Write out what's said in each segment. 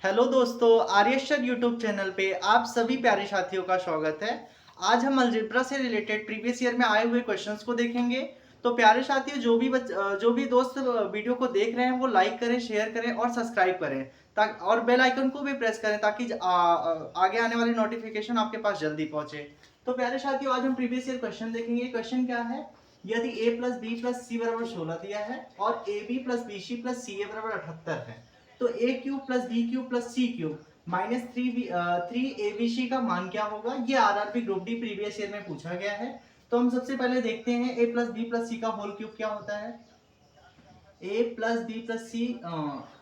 Hello दोस्तों, आर्यशर YouTube channel पे आप सभी प्यारे साथियों का स्वागत है। आज हम अलजेब्रा से रिलेटेड प्रीवियस ईयर में आए हुए क्वेश्चंस को देखेंगे। तो प्यारे साथियों, जो भी दोस्त वीडियो को देख रहे हैं वो लाइक करें, शेयर करें और सब्सक्राइब करें ताकि और बेल आइकन को भी प्रेस करें ताकि आगे आने वाली नोटिफिकेशन आपके पास जल्दी पहुंचे। तो प्यारे साथियों, आज हम प्रीवियस ईयर क्वेश्चन देखेंगे। क्वेश्चन क्या है? यदि a plus B plus C बराबर 16 दिया है और A B plus B C plus C A बराबर 78 है, तो A cube plus B cube plus C cube minus three A B C का मान क्या होगा? ये RRB group D previous year में पूछा गया है। तो हम सबसे पहले देखते हैं ए प्लस बी प्लस सी का होल क्यूब क्या होता है। A plus B plus C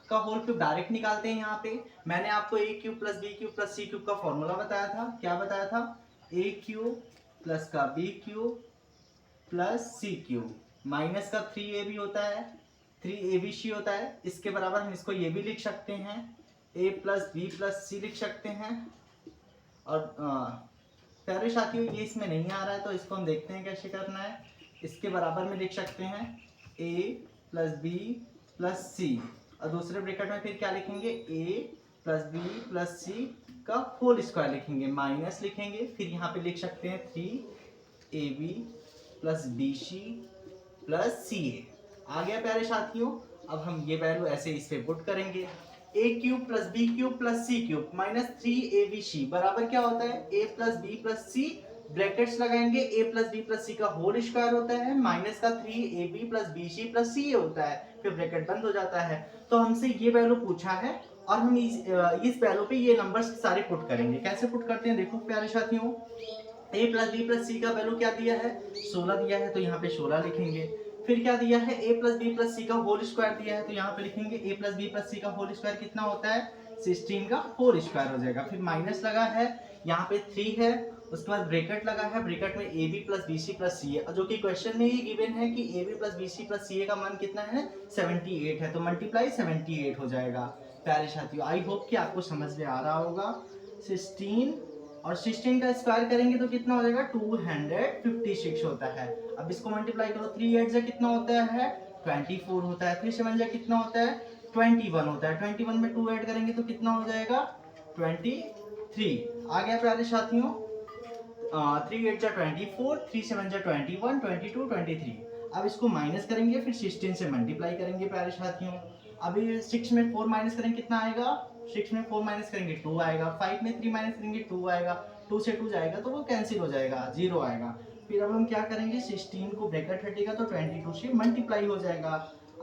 का होल क्यूब डायरेक्ट निकालते हैं। यहाँ पे मैंने आपको A cube plus B cube plus C cube का फॉर्मूला बताया था। क्या बताया था? ए क्यूब प्लस का B cube plus C cube minus का 3ab होता है, 3abc होता है। इसके बराबर हम इसको ये भी लिख सकते हैं, a प्लस बी प्लस सी लिख सकते हैं। और प्यारे साथियों, ये इसमें नहीं आ रहा है तो इसको हम देखते हैं कैसे करना है। इसके बराबर में लिख सकते हैं a प्लस बी प्लस सी और दूसरे ब्रैकेट में फिर क्या लिखेंगे? a plus B plus C का होल स्क्वायर लिखेंगे, माइनस लिखेंगे। फिर यहाँ पे लिख सकते हैं 3ab plus B C plus C A. आ गया प्यारे साथियों। अब हम ये वैल्यू ऐसे इस पे पुट करेंगे। A cube plus B cube plus C cube minus 3abc बराबर क्या होता है? A plus B plus C, brackets लगाएंगे, A plus B plus C का होल स्क्वायर होता है, माइनस का 3ab plus B C plus C होता है, फिर ब्रैकेट बंद हो जाता है। तो हमसे ये वैल्यू पूछा है और हम इस वैल्यू पे ये नंबर्स सारे पुट करेंगे। कैसे पुट करते हैं देखो प्यारे साथियों। a plus B plus C का वैल्यू क्या दिया है? 16 दिया है, तो यहाँ पे 16 लिखेंगे। फिर क्या दिया है? a plus B plus C का होल स्क्वायर दिया है, तो यहाँ पे लिखेंगे a plus B plus C का होल स्क्वायर कितना होता है? 16 का होल स्क्वायर हो जाएगा। फिर माइनस लगा है, यहाँ पे 3 है, उसके बाद ब्रैकेट लगा है, ब्रैकेट में A B plus B C plus C A, जो कि क्वेश्चन में ही गिवन है कि A B plus B C plus C A का मान कितना है? 78 है, तो मल्टीप्लाई 78 हो जाएगा। प्यारे साथियों, आई होप कि आपको समझ में आ रहा होगा। 16 और 16 का स्क्वायर करेंगे तो कितना हो जाएगा? 256 होता है। अब इसको मल्टीप्लाई करो, 3 8 जा कितना होता है? 24 होता है। 3 7 जा कितना होता है? 21 होता है। 21 में 2 ऐड करेंगे तो कितना हो जाएगा? 23। आ गया प्यारे साथियों। 3 8 जा 24, 3 7 जा 21, 22, 23। अब इसको माइनस करेंगे, फिर 16 से मल्टीप्लाई करेंगे प्यारे साथियों। अभी 6 में 4 माइनस करेंगे कितना आएगा? 6 में 4 माइनस करेंगे 2 आएगा। 5 में 3 माइनस करेंगे 2 आएगा। 2 से 2 जाएगा तो वो कैंसिल हो जाएगा, 0 आएगा। फिर अब हम क्या करेंगे? 16 को ब्रैकेट हटेगा तो 22 से मल्टीप्लाई हो जाएगा।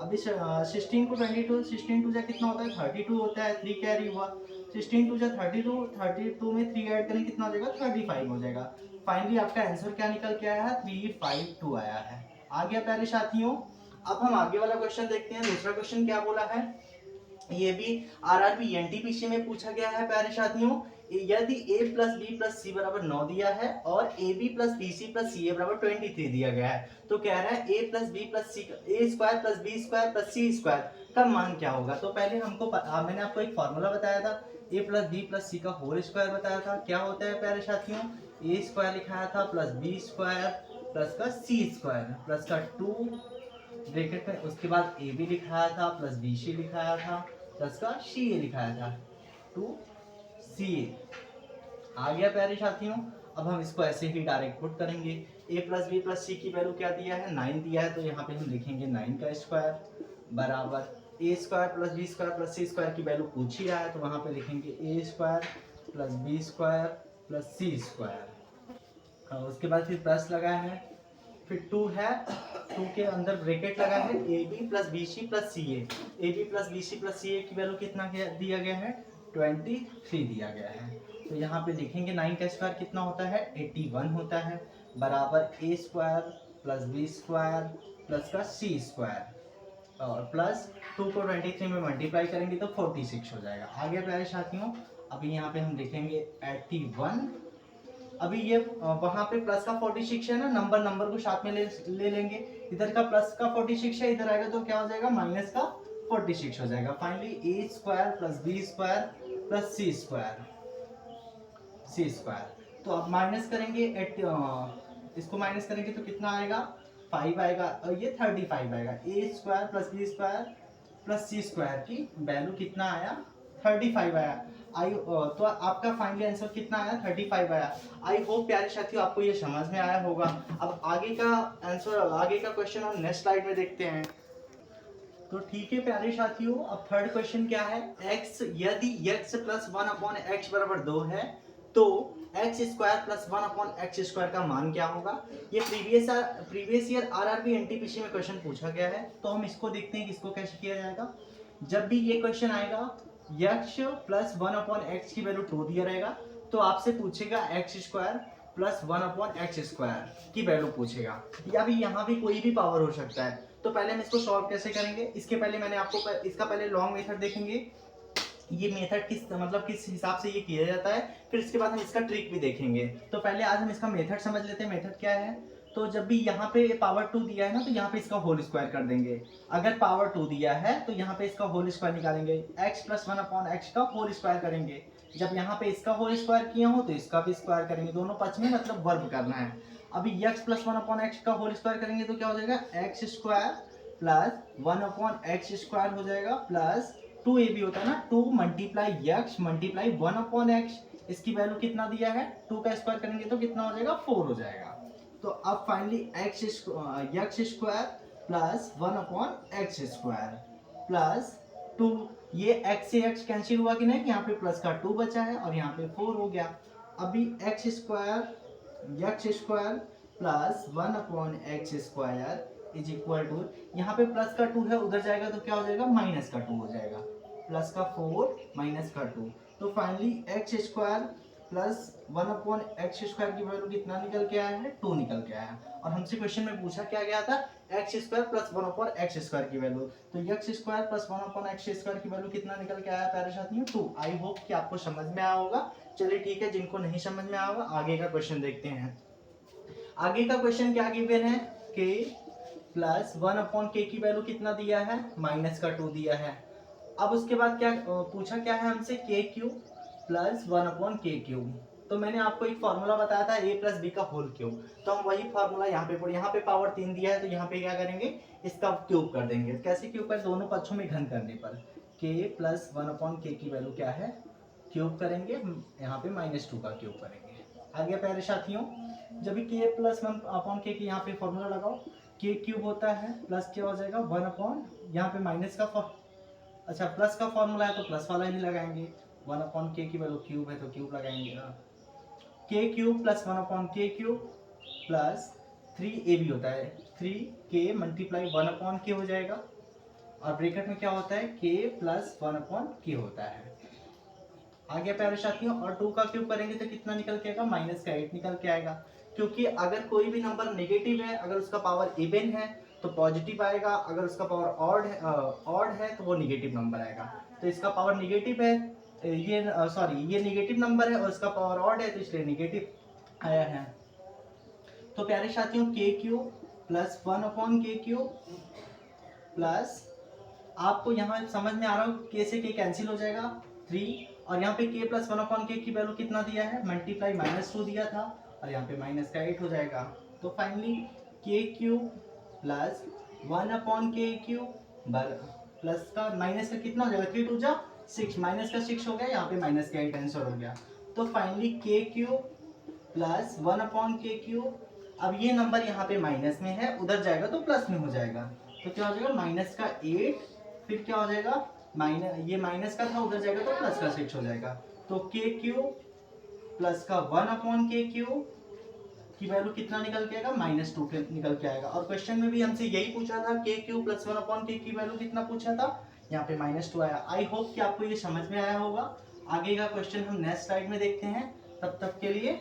अभी 16 को 22, 16 टू जा कितना होता है? 32 होता है, 3 कैरी हुआ। 16 टू जा 32, 32 में 3 ऐड करें कितना हो जाएगा? 35 हो जाएगा। फाइनली आपका आंसर क्या निकल के आया है? 352 आया है। आ गया प्यारे साथियों। अब हम आगे वाला क्वेश्चन देखते हैं। दूसरा क्वेश्चन क्या बोला है? ये भी आरआरबी एनटीपीसी में पूछा गया है प्यारे साथियों। यदि a plus B plus C बराबर 9 दिया है और A B plus B C plus C A बराबर 23 दिया गया है, तो कह रहा है a plus B plus C, A square plus B square plus C square का मान क्या होगा? तो पहले मैंने आपको एक फॉर्मूला बताया था, a plus B plus C का होल स्क्वायर बताया था। क्या होता है प्यारे साथियों? a स्क्वायर लिखाया था प्लस बी स्क्वायर प्लस का सी स्क्वायर प्लस का 2 ब्रैकेट में, उसके बाद ए बी लिखाया था प्लस बी सी लिखाया था प्लस का सी ए लिखाया था, 2ca। आ गया प्यारे साथियों। अब हम इसको ऐसे ही डायरेक्ट पुट करेंगे। a प्लस बी प्लस सी की वैल्यू क्या दिया है? 9 दिया है, तो यहाँ पे हम लिखेंगे 9 का स्क्वायर बराबर A square plus B square plus C square की वैल्यू पूछ ही रहा है, तो वहाँ पे लिखेंगे A square plus B square plus C square. उसके बाद फिर प्लस लगा है, फिर 2 है, 2 के अंदर ब्रैकेट लगा है, A B plus B C plus C A B plus B C plus C A की वैल्यू कितना दिया गया है? 23 दिया गया है। तो यहाँ पे देखेंगे 9 का स्क्वायर कितना होता है? 81 होता है बराबर A square plus B square plus का सी स्क्वायर और प्लस 2 को 23 में मल्टीप्लाई करेंगे तो 46 हो जाएगा। आगे प्यारे साथियों, अभी यहाँ पे हम लिखेंगे 81। अभी ये वहां पे प्लस का 46 है ना, नंबर को साथ में ले लेंगे। इधर का प्लस का 46 है, इधर आएगा तो क्या हो जाएगा? माइनस का 46 हो जाएगा। Finally A square plus B square plus C square. तो अब माइनस करेंगे इसको माइनस करेंगे तो कितना आएगा? 5 आएगा और ये 35 आएगा। A square plus B square plus C square की वैल्यू कितना आया? 35 आया। तो आपका फाइनली आंसर कितना आया? 35 आया। आई होप प्यारे साथियों आपको ये समझ में आया होगा। अब आगे का आंसर, आगे का क्वेश्चन हम नेक्स्ट स्लाइड में देखते हैं। तो ठीक है प्यारे साथियों, अब थर्ड क्वेश्चन क्या है? x यदि x प्लस 1/x बराबर 2 है तो x square plus 1/x square का मान क्या होगा? ये प्रीवियस ईयर आरआरबी एनटीपीसी में क्वेश्चन पूछा गया है। तो हम इसको देखते हैं कि इसको कैसे किया जाएगा। जब भी ये क्वेश्चन आएगा x प्लस 1/x की वैल्यू 2 दिया रहेगा तो आपसे पूछेगा x square plus 1/x square की वैल्यू पूछेगा, या भी यहाँ भी कोई भी पावर हो सकता है। तो पहले हम इसको सॉल्व कैसे करेंगे, इसके पहले मैंने आपको इसका पहले लॉन्ग मेथड देखेंगे, ये मेथड किस हिसाब से ये किया जाता है, फिर इसके बाद हम इसका ट्रिक भी देखेंगे। तो पहले आज हम इसका मेथड समझ लेते हैं। मेथड क्या है? तो जब भी यहाँ पे पावर 2 दिया है ना तो यहाँ पे इसका होल स्क्वायर कर देंगे। अगर पावर 2 दिया है तो यहाँ पे इसका होल स्क्वायर निकालेंगे, x प्लस 1/x का होल स्क्वायर करेंगे। जब यहाँ पे इसका होल स्क्वायर किया हो तो इसका भी स्क्वायर करेंगे, दोनों पक्ष में मतलब वर्ग करना है। अभी x प्लस 1/x का होल स्क्वायर करेंगे तो क्या हो जाएगा? x square plus 1/x square हो जाएगा प्लस 2a भी होता है ना, 2 मल्टीप्लाई x मल्टीप्लाई 1/x। इसकी वैल्यू कितना दिया है? 2 का स्क्वायर करेंगे तो कितना हो जाएगा? 4 हो जाएगा। तो अब finally x square plus 1/x square plus 2, ये x से x कैंसिल हुआ कि नहीं? यहाँ पे प्लस का 2 बचा है और यहाँ पे 4 हो गया। अभी x square plus 1/x square is equal to, यहाँ पे प्लस का 2 है, उधर जाएगा तो क्या हो जाएगा? माइनस का 2 हो जाएगा। प्लस का 4 माइनस का 2, तो finally x square plus 1/x square की वैल्यू कितना निकल के आया है? 2 निकल के आया। और हमसे क्वेश्चन में पूछा क्या गया था? x square plus 1/x square की वैल्यू। तो x square plus 1/x square की वैल्यू कितना निकल के आया प्यारे साथियों? 2। आई होप कि आपको समझ में आया होगा। चलिए ठीक है, जिनको नहीं समझ में आया होगा आगे का क्वेश्चन देखते हैं। आगे का क्वेश्चन क्या गिवन है? k प्लस 1/k की वैल्यू कितना दिया है? माइनस का 2 दिया है। अब उसके बाद क्या पूछा क्या है हमसे? k cube plus 1/k cube. तो मैंने आपको एक फॉर्मूला बताया था a प्लस बी का होल क्यूब, तो हम वही फॉर्मूला यहाँ पे पढ़े। यहाँ पे पावर 3 दिया है तो यहाँ पे क्या करेंगे? इसका क्यूब कर देंगे। कैसे क्यूब कर? दोनों पक्षों में घन करने पर k प्लस 1/k की वैल्यू क्या है? क्यूब करेंगे, यहाँ पे -2 का क्यूब करेंगे। आगे प्यारे साथियों, जब भी k प्लस 1/k की यहाँ पे फॉर्मूला लगाओ, k क्यूब होता है प्लस क्या हो जाएगा? 1/, यहाँ पे माइनस का अच्छा प्लस का फॉर्मूला है तो प्लस वाला ही लगाएंगे। 1/k की वैल्यू क्यूब है तो क्यूब लगाएंगे। k cube plus 1/k cube plus 3a भी होता है, 3k मल्टीप्लाई 1/k हो जाएगा। और ब्रैकेट में क्या होता है? k प्लस 1/k होता है। आगे प्यारे साथियों, और 2 का क्यूब करेंगे तो कितना निकल के आएगा? -8 निकल के आएगा। क्योंकि अगर कोई भी नंबर नेगेटिव है, अगर उसका पावर इवन है तो पॉजिटिव आएगा, अगर उसका पावर ऑड है तो वो नेगेटिव नंबर आएगा। तो इसका पावर नेगेटिव है, ये नेगेटिव नंबर है और इसका पावर ऑड है तो इसलिए नेगेटिव आया है। तो प्यारे साथियों, k cube plus 1/k cube plus, आपको यहाँ समझ में आ रहा हो k से k कैंसिल हो जाएगा 3, और यहाँ पे k प्लस 1/k की वैल्यू कितना दिया है? मल्टीप्लाई -2 दिया था और यहाँ पे -8 हो जाएगा। तो finally k cube plus 1/k cube plus का माइनस का कितना हो जाएगा? 3 2 जा 6, माइनस का 6 हो गया, यहाँ पे -8 आंसर हो गया। तो finally k cube plus 1/k cube, अब ये नंबर यहाँ पे माइनस में है, उधर जाएगा तो प्लस में हो जाएगा। तो क्या हो जाएगा? माइनस का 8, फिर क्या हो जाएगा? ये माइनस का था, उधर जाएगा तो प्लस का 6 हो जाएगा। तो k क्यूब प्लस का 1/k क्यूब की वैल्यू कितना निकल के आएगा? -2 निकल के आएगा। और क्वेश्चन में भी हमसे यही पूछा था, k क्यूब प्लस 1/k की वैल्यू कितना पूछा था? यहाँ पे -2 आया। आई होप कि आपको ये समझ में आया होगा। आगे का क्वेश्चन हम नेक्स्ट स्लाइड में देखते हैं। तब तक के लिए